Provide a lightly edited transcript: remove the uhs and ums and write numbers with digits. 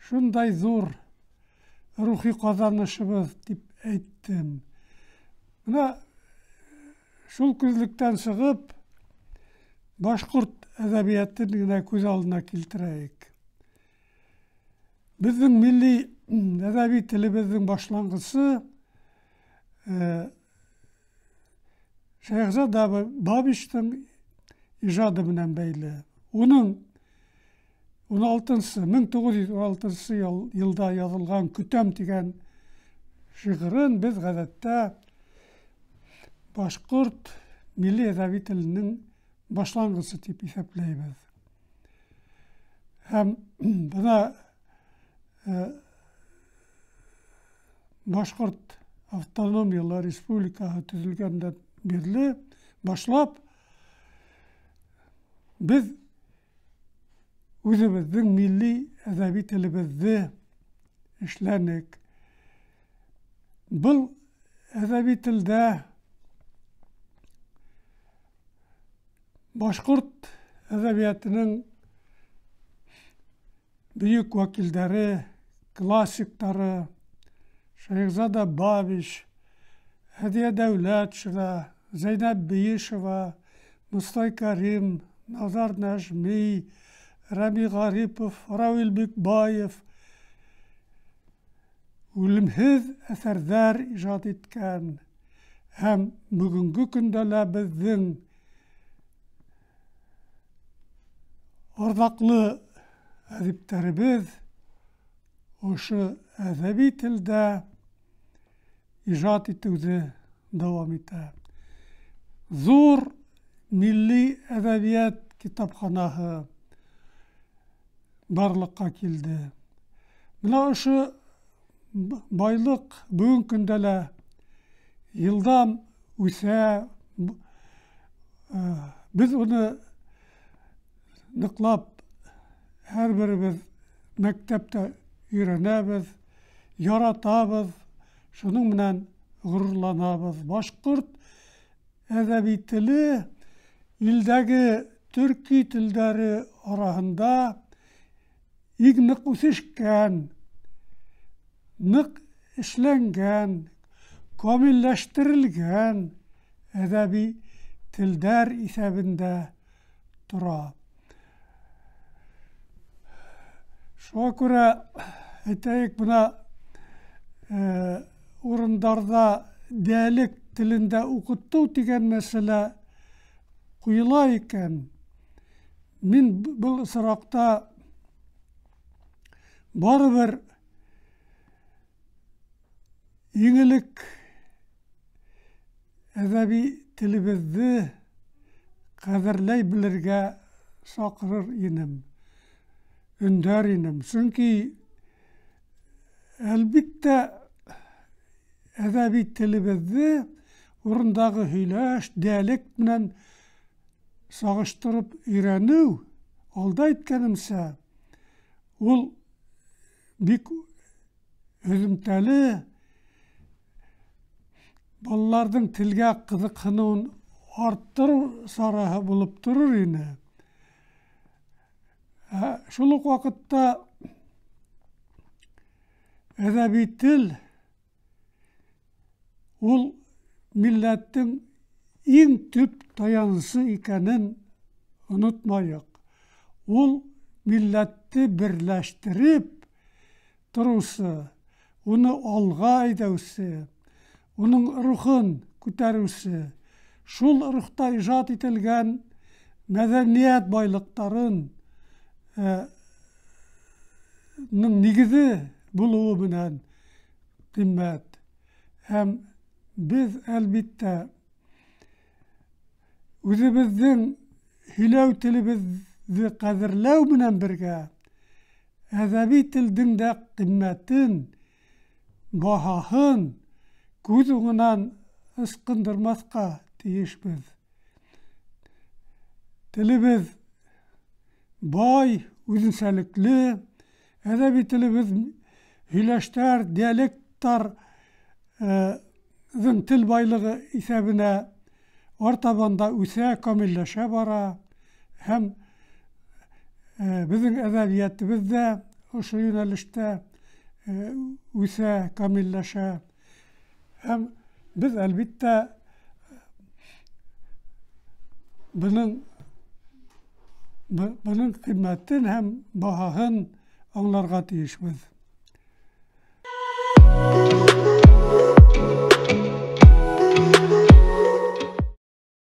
шундай зур рухи казанышыбыз дип әйттем. Менә шул күзлектән чыгып, башкорт әдәбиятын гына күз алдына килтерәйек. Безнең милли әдәби телебезнең башлангысы Шәйхзада Бабичтың иҗады белән бәйле. Уның 1916 елда язылган «Көтәм» дигән шигырен без гадәттә башкорт милли әдәби теленең башлангысы дип исәпләйбез. Һәм бuna Башкорт автономиялы республикаһы төзелгәндән бирле башлап без үзебезнең милли әдәби телебезне эшләнек. Был әдәби телдә башкорт әдәбиятының büyük vakilleri, klasikları, Şehzade Babiş, Hediye Devletçiva, Zeynep Beyişeva, Mustafa Karim, Nazar Necmi, Rami Garipov, Ravil Bükbayev, үлемһеҙ әҫәрҙәр ижад иткән һәм бөгөнгө көндә лә безнең арҙаҡлы әҙиптәребеҙ ошо әҙәби телдә ижад итеүҙе дауам итә. Зур милли әҙәбиәт китапханаһы барлыҡҡа килде. Менә ошо байлыҡ бөгөнгө көндә лә йылдам үҫә. Без уны ныҡлап һәр беребез мәктәптә өйрәнәбез, яратабыз, шуның менән ғорурланабыз. Башҡорт әҙәби теле илдәге төрки телдәре араһында иң ныҡ үҫешкән, ныҡ эшләнгән, камилләштерелгән әҙәби телдәр иҫәбендә тора. Шуңа күрә әйтәйек, бына урындарда диалект телендә уҡытыу тигән мәсьәлә ҡуйыла икән. Мин был осраҡта барыбер еңелек әҙәби телебеҙҙе ҡәҙерләй белергә саҡырыр инем, өндәр инем. Сөнки әлбиттә әҙәби телебеҙҙе урындағы һөйләш, диалект менән сағыштырып өйрәнеү, алда әйткәнемсә, ул бик һөҙөмтәле, балаларҙың телгә ҡыҙыҡһыныуын арттырыу сараһы булып торор ине. Шул уҡ ваҡытта әҙәби тел ул милләттең иң төп таянысы икәнен онотмайыҡ. Ул милләтте берләштереп тороусы, уны алға әйҙәүсе, уның рухын күтәреүсе, шул рухта ижад ителгән мәҙәниәт байлыҡтарын нигеҙе булыуы менән ҡиммәт. Һәм без, әлбиттә, үҙебеҙҙең һөйләү телебеҙҙе ҡәҙерләү менән бергә әҙәби телдең дә ҡиммәтен, баһаһын күҙ уңынан ысҡындырмаҫҡа тейешбеҙ. Телебеҙ бай, үҙенсәлекле, әҙәби телебеҙ һөйләштәр, диалекттар тел байлығы иҫәбенә артабанда үҫә, камилләшә бара. Һәм безнең әҙәбиәтебеҙ ҙә ошо юнәлештә үсә, камилләшә. Һәм без, әлбиттә, буның кыйммәтен һәм баһаһын аңларга тиешбез.